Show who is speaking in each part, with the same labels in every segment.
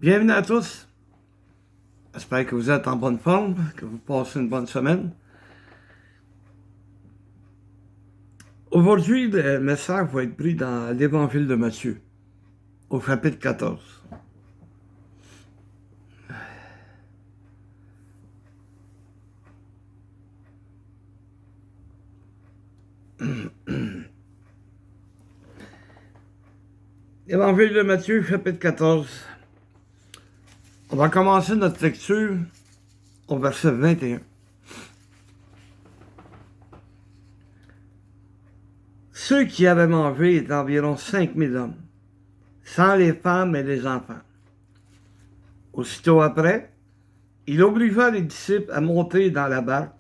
Speaker 1: Bienvenue à tous. J'espère que vous êtes en bonne forme, que vous passez une bonne semaine. Aujourd'hui, le message va être pris dans l'Évangile de Matthieu, au chapitre 14. L'Évangile de Matthieu, chapitre 14. On va commencer notre lecture au verset 21. Ceux qui avaient mangé étaient environ 5000 hommes, sans les femmes et les enfants. Aussitôt après, il obligea les disciples à monter dans la barque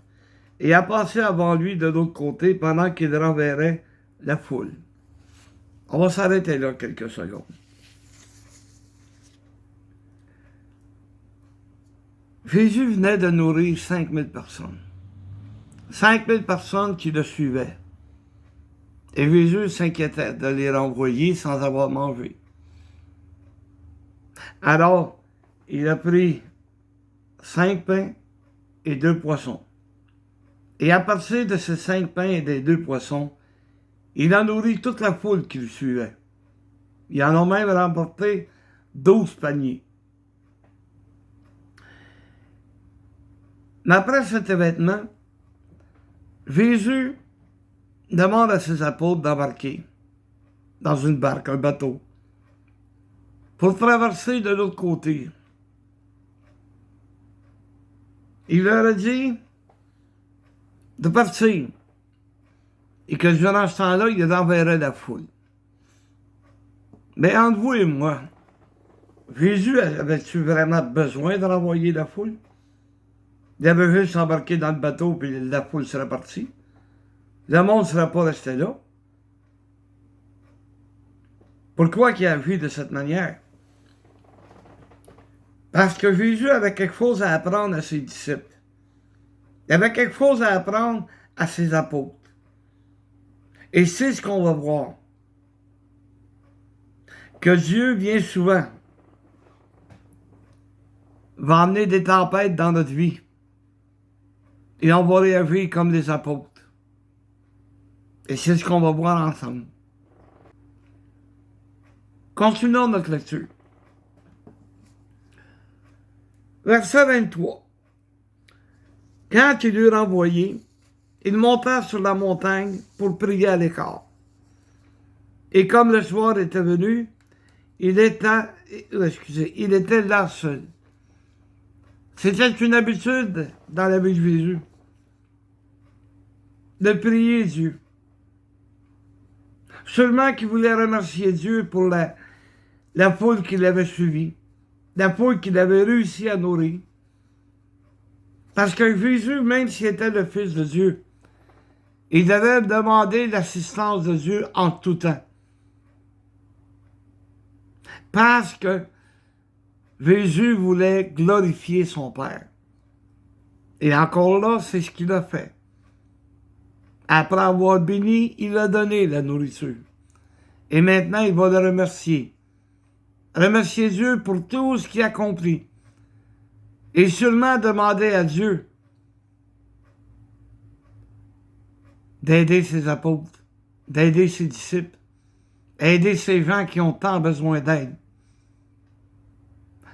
Speaker 1: et à passer avant lui de l'autre côté pendant qu'il renverrait la foule. On va s'arrêter là quelques secondes. Jésus venait de nourrir 5000 personnes. 5000 personnes qui le suivaient. Et Jésus s'inquiétait de les renvoyer sans avoir mangé. Alors, il a pris 5 pains et 2 poissons. Et à partir de ces 5 pains et des 2 poissons, il a nourri toute la foule qui le suivait. Il en a même remporté 12 paniers. Mais après cet événement, Jésus demande à ses apôtres d'embarquer dans une barque, un bateau, pour traverser de l'autre côté. Il leur a dit de partir et que durant ce temps-là, il enverrait la foule. Mais entre vous et moi, Jésus avait-tu vraiment besoin de renvoyer la foule? Il avait juste embarqué dans le bateau puis la foule serait partie. Le monde ne serait pas resté là. Pourquoi il a agi de cette manière? Parce que Jésus avait quelque chose à apprendre à ses disciples. Il avait quelque chose à apprendre à ses apôtres. Et c'est ce qu'on va voir. Que Dieu, bien souvent, va amener des tempêtes dans notre vie. Et on va réagir comme les apôtres. Et c'est ce qu'on va voir ensemble. Continuons notre lecture. Verset 23. Quand il eut renvoyé, il monta sur la montagne pour prier à l'écart. Et comme le soir était venu, il était là seul. C'était une habitude dans la vie de Jésus de prier Dieu. Seulement qu'il voulait remercier Dieu pour la foule qui l'avait suivi, la foule qu'il avait réussi à nourrir. Parce que Jésus, même s'il était le Fils de Dieu, il devait demander l'assistance de Dieu en tout temps. Parce que Jésus voulait glorifier son Père. Et encore là, c'est ce qu'il a fait. Après avoir béni, il a donné la nourriture. Et maintenant, il va le remercier. Remercier Dieu pour tout ce qu'il a accompli. Et sûrement demander à Dieu d'aider ses apôtres, d'aider ses disciples, aider ces gens qui ont tant besoin d'aide.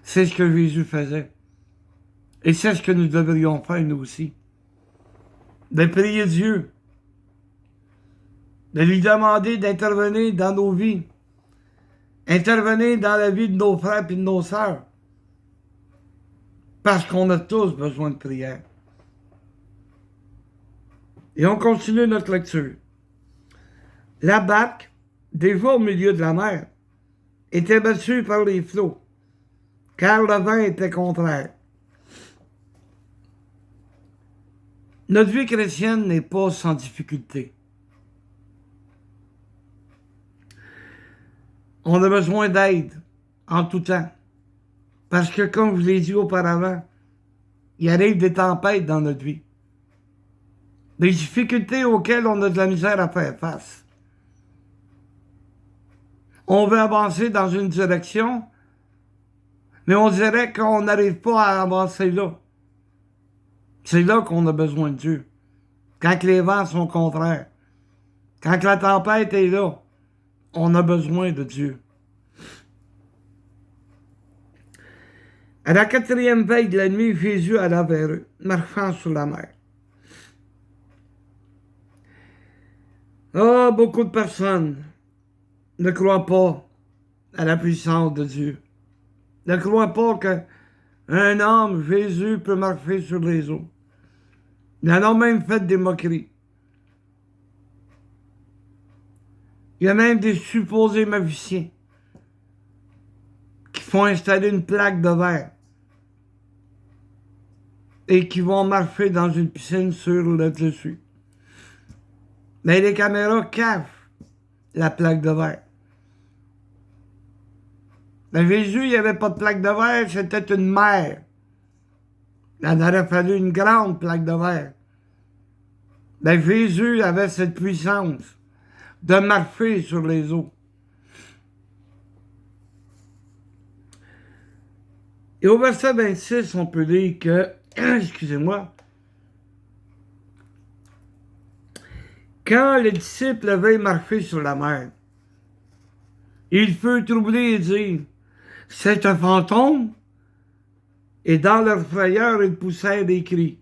Speaker 1: C'est ce que Jésus faisait. Et c'est ce que nous devrions faire nous aussi. De prier Dieu, de lui demander d'intervenir dans nos vies, intervenir dans la vie de nos frères et de nos sœurs, parce qu'on a tous besoin de prière. Et on continue notre lecture. La barque, déjà au milieu de la mer, était battue par les flots, car le vent était contraire. Notre vie chrétienne n'est pas sans difficulté. On a besoin d'aide en tout temps. Parce que, comme je l'ai dit auparavant, il arrive des tempêtes dans notre vie. Des difficultés auxquelles on a de la misère à faire face. On veut avancer dans une direction, Mais on dirait qu'on n'arrive pas à avancer là. C'est là qu'on a besoin de Dieu. Quand les vents sont contraires. Quand la tempête est là, on a besoin de Dieu. À la 4e veille de la nuit, Jésus alla vers eux, marchant sur la mer. Oh, beaucoup de personnes ne croient pas à la puissance de Dieu. Ne croient pas qu'un homme, Jésus, peut marcher sur les eaux. Ils en ont même fait des moqueries. Il y a même des supposés magiciens qui font installer une plaque de verre et qui vont marcher dans une piscine sur le dessus. Mais les caméras cachent la plaque de verre. Mais Jésus, il n'y avait pas de plaque de verre, c'était une mer. Il en aurait fallu une grande plaque de verre. Mais Jésus avait cette puissance de marcher sur les eaux. Et au verset 26, on peut dire que, excusez-moi, quand les disciples avaient marché sur la mer, il fut troublé et dit, « C'est un fantôme ?» Et dans leur frayeur, ils poussèrent des cris.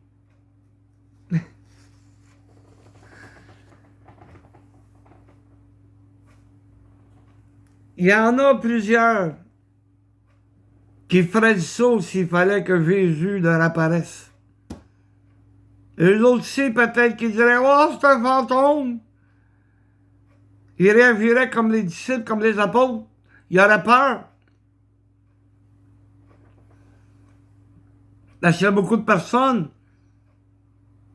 Speaker 1: Il y en a plusieurs qui feraient le saut s'il fallait que Jésus leur apparaisse. Eux autres aussi, peut-être qu'ils diraient « Oh, c'est un fantôme !» Ils réagiraient comme les disciples, comme les apôtres. Ils auraient peur. Parce qu'il y a beaucoup de personnes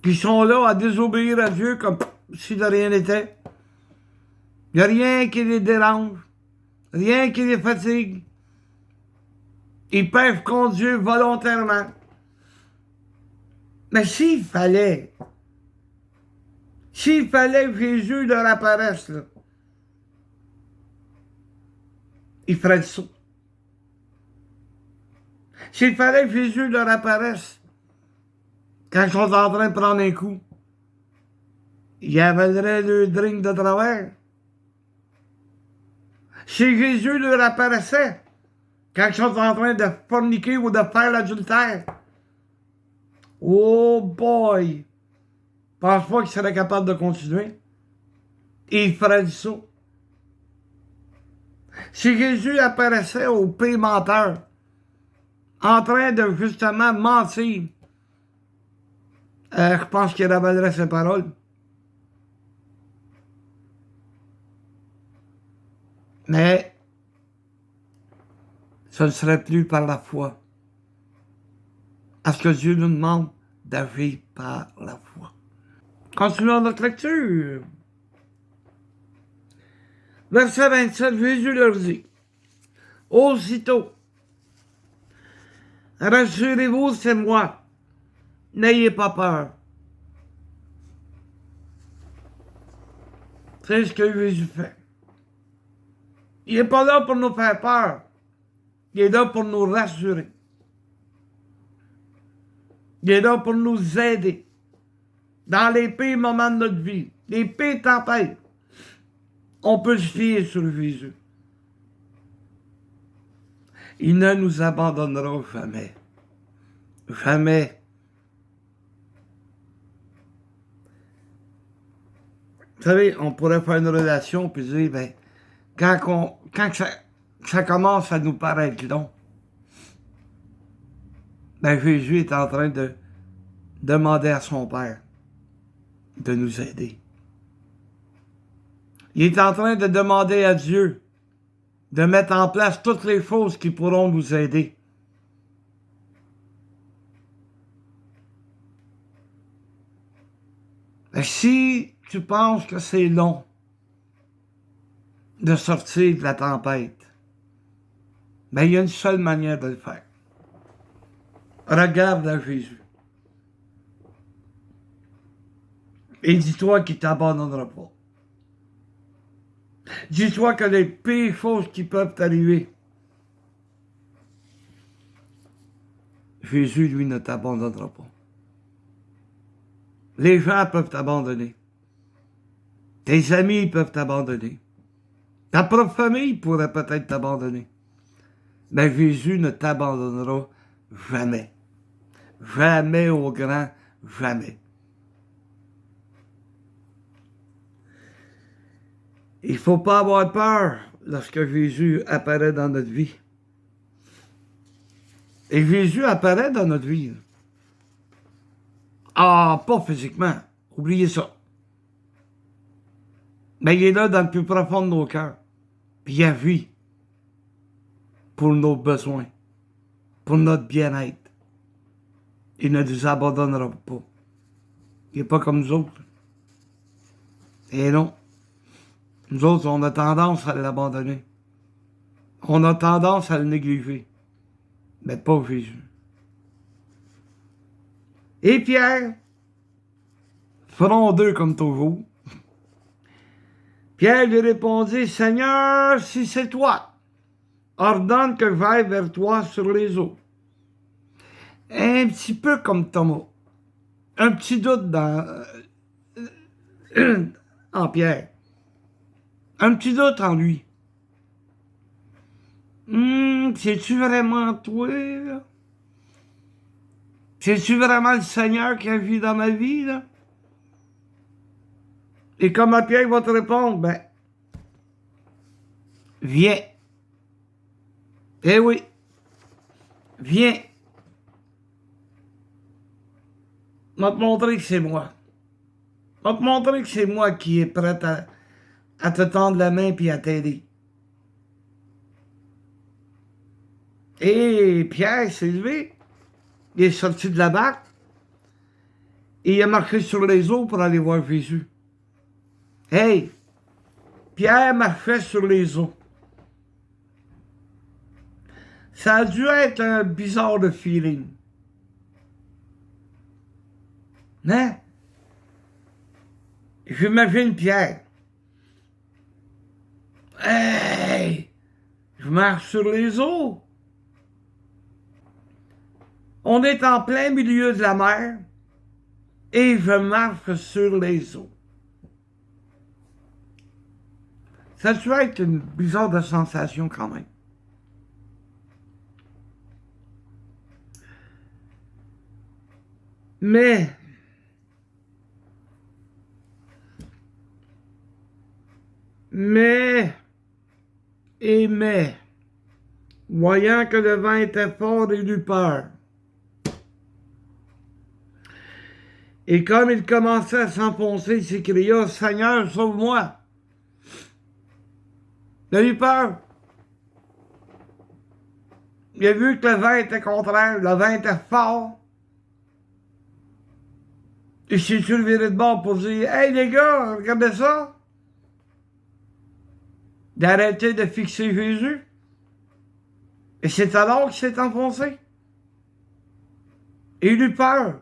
Speaker 1: qui sont là à désobéir à Dieu comme si de rien n'était. Il n'y a rien qui les dérange, rien qui les fatigue. Ils pèchent contre Dieu volontairement. Mais s'il fallait que Jésus leur apparaisse, là, ils feraient le saut. S'il fallait que Jésus leur apparaisse, quand ils sont en train de prendre un coup, ils avaleraient le drink de travers. Si Jésus leur apparaissait, quand ils sont en train de forniquer ou de faire l'adultère, oh boy! Je pense pas qu'ils seraient capables de continuer. Ils feraient du saut. Si Jésus apparaissait au pays menteur, en train de justement mentir, je pense qu'il ravalerait ses paroles. Mais ce ne serait plus par la foi. Parce que Dieu nous demande d'agir par la foi. Continuons notre lecture. Verset 27, Jésus leur dit, « Aussitôt, rassurez-vous, c'est moi, n'ayez pas peur. » C'est ce que Jésus fait. Il n'est pas là pour nous faire peur. Il est là pour nous rassurer. Il est là pour nous aider. Dans les pires moments de notre vie, les pires tempêtes, on peut se fier sur Jésus. Il ne nous abandonnera jamais. Jamais. Vous savez, on pourrait faire une relation puis dire, ben, quand ça commence à nous paraître long, ben Jésus est en train de demander à son Père de nous aider. Il est en train de demander à Dieu de mettre en place toutes les choses qui pourront nous aider. Mais si tu penses que c'est long de sortir de la tempête, ben il y a une seule manière de le faire. Regarde à Jésus. Et dis-toi qu'il ne t'abandonnera pas. Dis-toi que les pires choses qui peuvent t'arriver, Jésus, lui, ne t'abandonnera pas. Les gens peuvent t'abandonner. Tes amis peuvent t'abandonner. Ta propre famille pourrait peut-être t'abandonner. Mais Jésus ne t'abandonnera jamais. Jamais au grand jamais. Il ne faut pas avoir peur lorsque Jésus apparaît dans notre vie. Et Jésus apparaît dans notre vie. Ah, pas physiquement. Oubliez ça. Mais il est là dans le plus profond de nos cœurs. Puis il agit pour nos besoins, pour notre bien-être. Il ne nous abandonnera pas. Il n'est pas comme nous autres. Et non. Nous autres, on a tendance à l'abandonner. On a tendance à le négliger. Mais pas Jésus. Et Pierre, feront deux comme toujours. Pierre lui répondit, Seigneur, si c'est toi, ordonne que j'aille vers toi sur les eaux. Un petit peu comme Thomas. Un petit doute en Pierre. Un petit doute en lui. C'est-tu vraiment toi, là? C'est-tu vraiment le Seigneur qui agit dans ma vie, là? Et comment Pierre va te répondre? Ben, viens. Eh oui, viens. Je vais te montrer que c'est moi. Je vais te montrer que c'est moi qui est prêt à te tendre la main puis à t'aider. Et Pierre s'est levé. Il est sorti de la barque. Et il a marché sur les eaux pour aller voir Jésus. Hey! Pierre marchait sur les eaux. Ça a dû être un bizarre de feeling. Hein? J'imagine Pierre. Hey! Je marche sur les eaux. On est en plein milieu de la mer et je marche sur les eaux. Ça doit être une bizarre de sensation quand même. Mais voyant que le vent était fort, il eut peur. Et comme il commençait à s'enfoncer, il s'écria, Seigneur, sauve-moi. Il a eu peur. Il a vu que le vent était contraire, le vent était fort. Il s'est levé de bord pour dire, hey les gars, regardez ça. D'arrêter de fixer Jésus. Et c'est alors qu'il s'est enfoncé. Et il eut peur.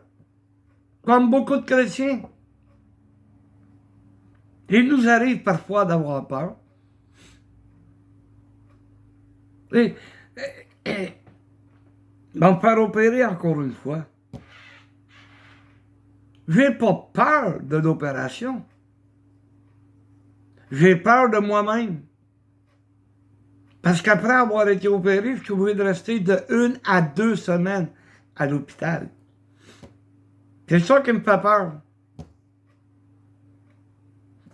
Speaker 1: Comme beaucoup de chrétiens. Il nous arrive parfois d'avoir peur. Et va me faire opérer encore une fois. J'ai pas peur de l'opération. J'ai peur de moi-même. Parce qu'après avoir été opéré, je suis obligé de rester de 1 à 2 semaines à l'hôpital. C'est ça qui me fait peur.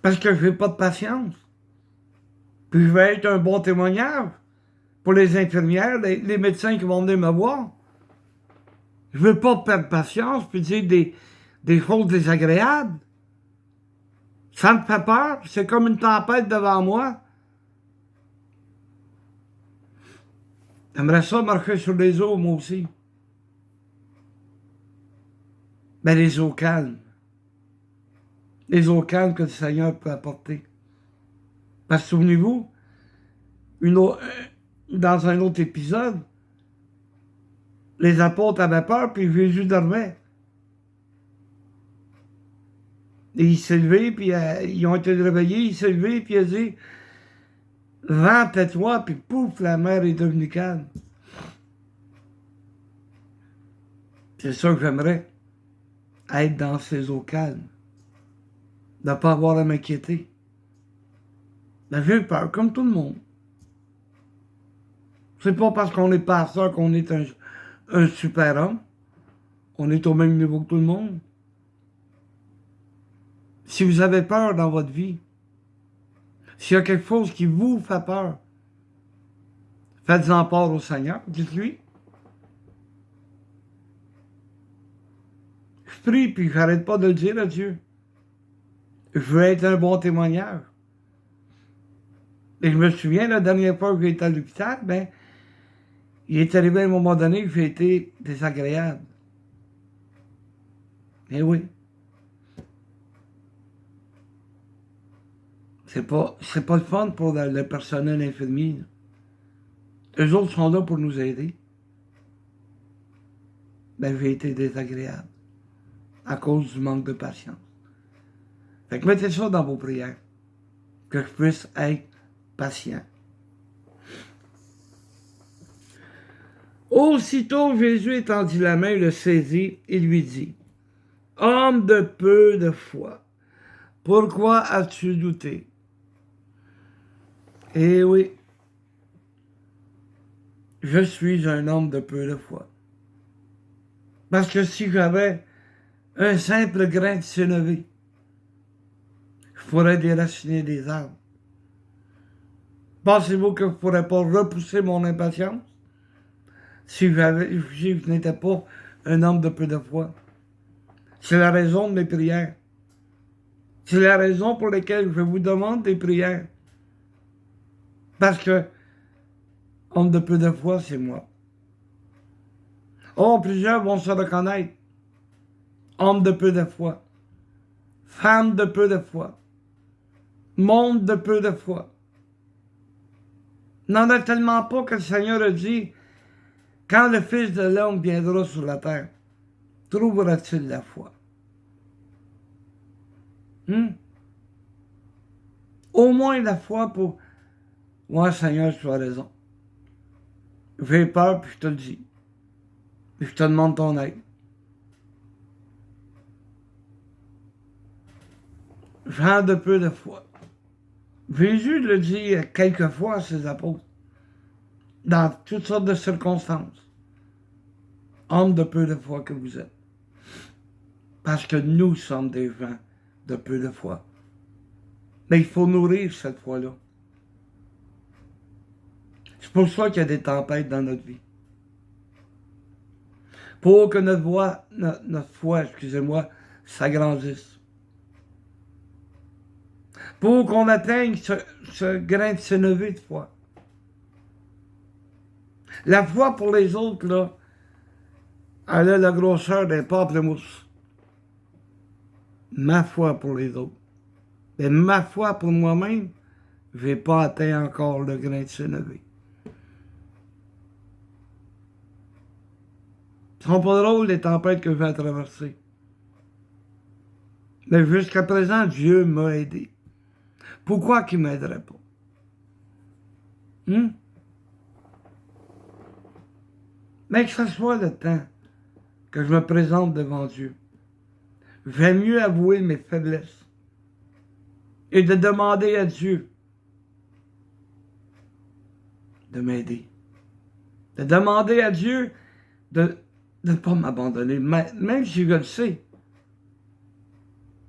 Speaker 1: Parce que je n'ai pas de patience. Puis je vais être un bon témoignage pour les infirmières, les médecins qui vont venir me voir. Je ne veux pas perdre patience puis dire des choses désagréables. Ça me fait peur. C'est comme une tempête devant moi. J'aimerais ça marcher sur les eaux, moi aussi. Mais les eaux calmes. Les eaux calmes que le Seigneur peut apporter. Parce que souvenez-vous, dans un autre épisode, les apôtres avaient peur, puis Jésus dormait. Et il s'est levé, puis ils ont été réveillés, il s'est levé, puis il a dit, vent, tais-toi, puis pouf, la mer est devenue calme. C'est ça que j'aimerais, être dans ces eaux calmes, de ne pas avoir à m'inquiéter. Mais j'ai peur, comme tout le monde. C'est pas parce qu'on est pasteur qu'on est un super-homme. On est au même niveau que tout le monde. Si vous avez peur dans votre vie, s'il y a quelque chose qui vous fait peur, faites-en part au Seigneur, dites-lui. Je prie, puis j'arrête pas de le dire à Dieu. Je veux être un bon témoignage. Et je me souviens, la dernière fois que j'ai été à l'hôpital, ben, il est arrivé à un moment donné que j'ai été désagréable. Eh oui. C'est pas le fun pour le personnel infirmier. Eux autres sont là pour nous aider. Ben, j'ai été désagréable. À cause du manque de patience. Fait que mettez ça dans vos prières. Que je puisse être patient. Aussitôt Jésus étendit la main, le saisit et lui dit, « Homme de peu de foi, pourquoi as-tu douté? » Eh oui, je suis un homme de peu de foi. Parce que si j'avais un simple grain de sénévé, je pourrais déraciner des arbres. Pensez-vous que je ne pourrais pas repousser mon impatience si je n'étais pas un homme de peu de foi? C'est la raison de mes prières. C'est la raison pour laquelle je vous demande des prières. Parce que, homme de peu de foi, c'est moi. Oh, plusieurs vont se reconnaître. Homme de peu de foi. Femme de peu de foi. Monde de peu de foi. N'en a tellement pas que le Seigneur a dit, quand le Fils de l'homme viendra sur la terre, trouvera-t-il la foi? Au moins la foi pour... Ouais, Seigneur, tu as raison. J'ai peur, puis je te le dis. Puis je te demande ton aide. Gens de peu de foi. Jésus le dit quelques fois à ses apôtres, dans toutes sortes de circonstances. Homme de peu de foi que vous êtes. Parce que nous sommes des gens de peu de foi. Mais il faut nourrir cette foi-là. C'est pour ça qu'il y a des tempêtes dans notre vie. Pour que notre foi, excusez-moi, s'agrandisse. Pour qu'on atteigne ce grain de sénévé de foi. La foi pour les autres, là, elle a la grosseur d'un pamplemousse. Ma foi pour les autres. Mais ma foi pour moi-même, je n'ai pas atteint encore le grain de sénévé. Ce ne sont pas drôles les tempêtes que je vais traverser. Mais jusqu'à présent, Dieu m'a aidé. Pourquoi qu'il ne m'aiderait pas? Mais que ce soit le temps que je me présente devant Dieu, j'aime mieux avouer mes faiblesses et de demander à Dieu de m'aider. De demander à Dieu de ne pas m'abandonner, même si je le sais.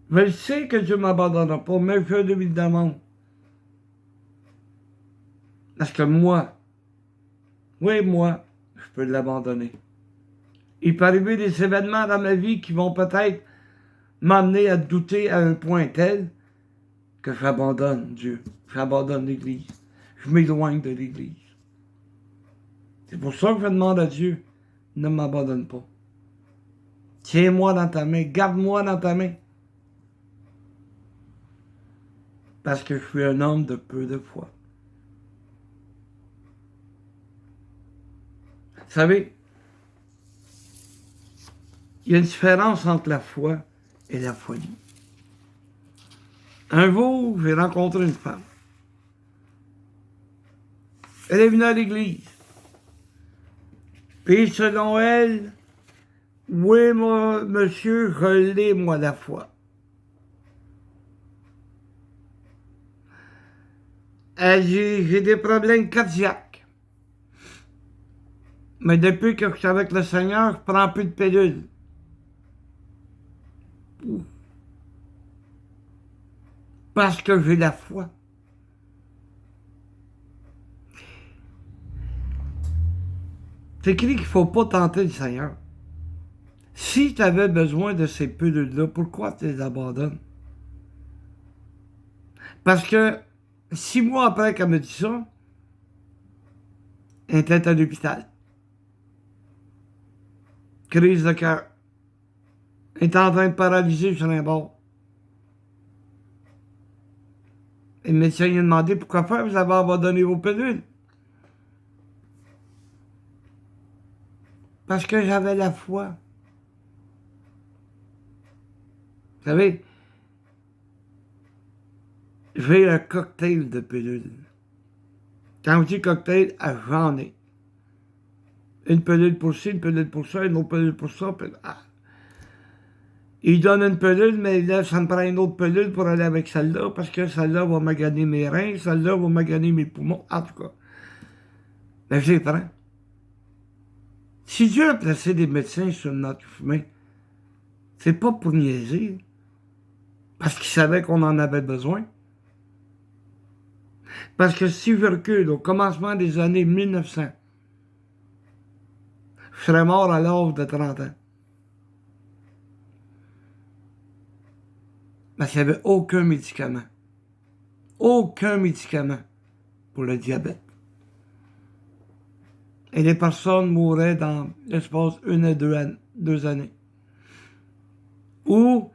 Speaker 1: Je sais que Dieu ne m'abandonnera pas, mais je lui demande. Parce que moi, oui, moi, je peux l'abandonner. Il peut arriver des événements dans ma vie qui vont peut-être m'amener à douter à un point tel que j'abandonne Dieu. J'abandonne l'Église. Je m'éloigne de l'Église. C'est pour ça que je demande à Dieu, ne m'abandonne pas. Tiens-moi dans ta main, garde-moi dans ta main. Parce que je suis un homme de peu de foi. Vous savez, il y a une différence entre la foi et la folie. Un jour, j'ai rencontré une femme. Elle est venue à l'église. Puis selon elle, Oui, moi, monsieur, je l'ai, moi, la foi. J'ai des problèmes cardiaques. Mais depuis que je suis avec le Seigneur, je prends plus de pilules. Parce que j'ai la foi. C'est écrit qu'il ne faut pas tenter le Seigneur. Si tu avais besoin de ces pilules-là, pourquoi tu les abandonnes? Parce que 6 mois après qu'elle me dit ça, elle était à l'hôpital. Crise de cœur. Elle est en train de paralyser sur un bord. Et le médecin lui a demandé pourquoi faire, vous avez abandonné vos pilules. Parce que j'avais la foi. Vous savez, j'ai un cocktail de pilules. Quand je dis cocktail, j'en ai. Une pilule pour ci, une pilule pour ça, une autre pilule pour ça. Il donne une pilule, mais là, ça me prend une autre pilule pour aller avec celle-là, parce que celle-là va maganer mes reins, celle-là va maganer mes poumons, en tout cas. Mais je les prends. Si Dieu a placé des médecins sur notre chemin, c'est pas pour niaiser, parce qu'il savait qu'on en avait besoin. Parce que si je recule au commencement des années 1900, je serais mort à l'âge de 30 ans. Parce qu'il n'y avait aucun médicament. Aucun médicament pour le diabète. Et les personnes mouraient dans l'espace 1 à 2 années. Ou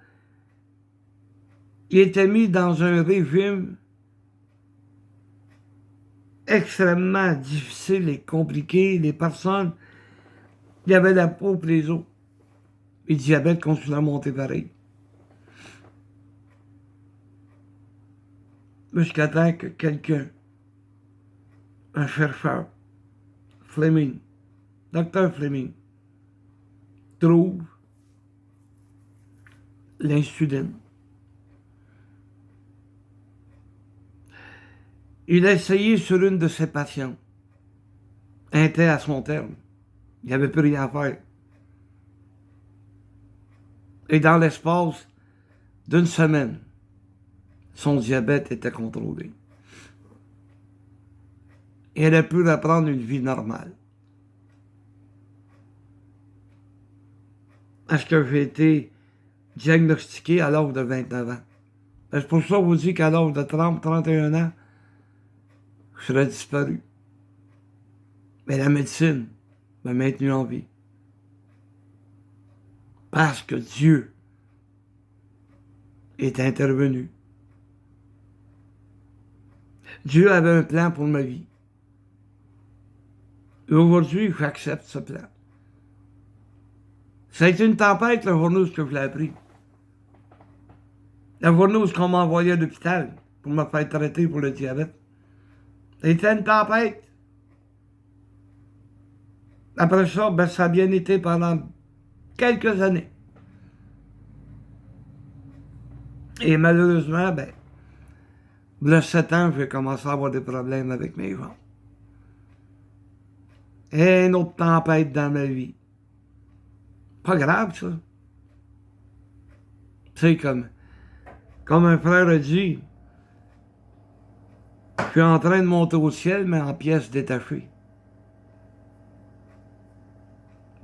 Speaker 1: ils étaient mis dans un régime extrêmement difficile et compliqué. Les personnes qui avaient la peau pour les os. Et le diabète continue à monter pareil. Jusqu'à temps que quelqu'un, un chercheur, Fleming, Dr. Fleming, trouve l'insuline. Il a essayé sur une de ses patientes. Elle était à son terme. Il n'y avait plus rien à faire. Et dans l'espace d'une semaine, son diabète était contrôlé. Et elle a pu reprendre une vie normale. Est-ce que j'ai été diagnostiqué à l'âge de 29 ans? C'est pour ça que je vous dis qu'à l'âge de 30, 31 ans, je serais disparu. Mais la médecine m'a maintenu en vie. Parce que Dieu est intervenu. Dieu avait un plan pour ma vie. Et aujourd'hui, j'accepte ce plan. Ça a été une tempête, la journée où je l'ai appris. La journée où on m'a envoyé à l'hôpital pour me faire traiter pour le diabète. Ça a été une tempête. Après ça, ben, ça a bien été pendant quelques années. Et malheureusement, ben, le 7 ans, j'ai commencé à avoir des problèmes avec mes jambes. Et une autre tempête dans ma vie. Pas grave, ça. Tu sais, comme un frère a dit, je suis en train de monter au ciel, mais en pièces détachées.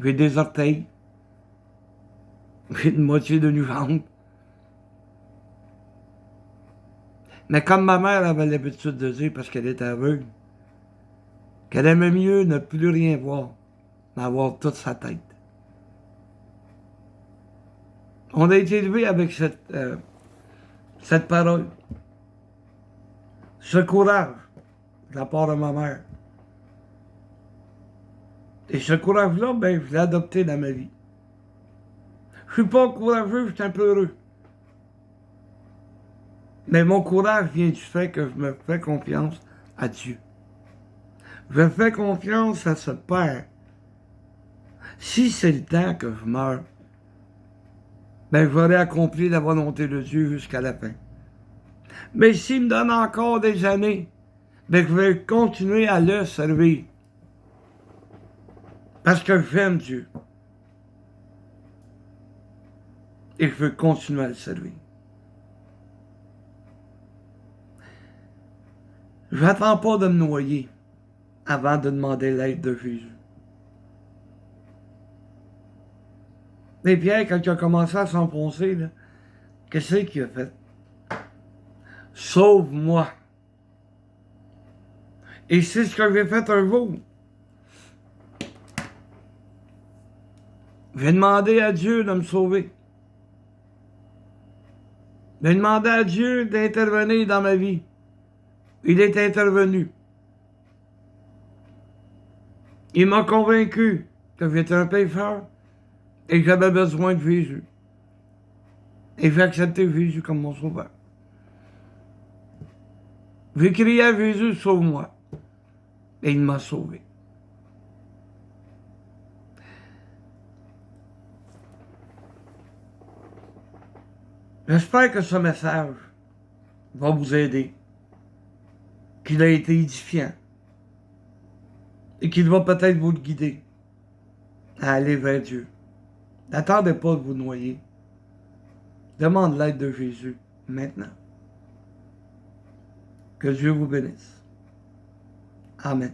Speaker 1: J'ai des orteils. J'ai une moitié d'une jambe. Mais comme ma mère avait l'habitude de dire, parce qu'elle était aveugle, qu'elle aimait mieux ne plus rien voir, mais avoir toute sa tête. On a été élevé avec cette parole, ce courage de la part de ma mère. Et ce courage-là, ben, je l'ai adopté dans ma vie. Je suis pas courageux, je suis un peu heureux. Mais mon courage vient du fait que je me fais confiance à Dieu. Je fais confiance à ce Père Si c'est le temps que je meurs, ben j'aurai accompli la volonté de Dieu jusqu'à la fin. Mais s'il me donne encore des années, ben je vais continuer à le servir. Parce que j'aime Dieu. Et je veux continuer à le servir. Je n'attends pas de me noyer avant de demander l'aide de Jésus. Et Pierre, quand il a commencé à s'enfoncer, qu'est-ce qu'il a fait? Sauve-moi. Et c'est ce que j'ai fait un jour. J'ai demandé à Dieu de me sauver. J'ai demandé à Dieu d'intervenir dans ma vie. Il est intervenu. Il m'a convaincu que j'étais un pécheur et que j'avais besoin de Jésus. Et j'ai accepté Jésus comme mon sauveur. J'ai crié à Jésus, sauve-moi. Et il m'a sauvé. J'espère que ce message va vous aider, qu'il a été édifiant et qu'il va peut-être vous le guider à aller vers Dieu. N'attendez pas de vous noyer. Demande l'aide de Jésus maintenant. Que Dieu vous bénisse. Amen.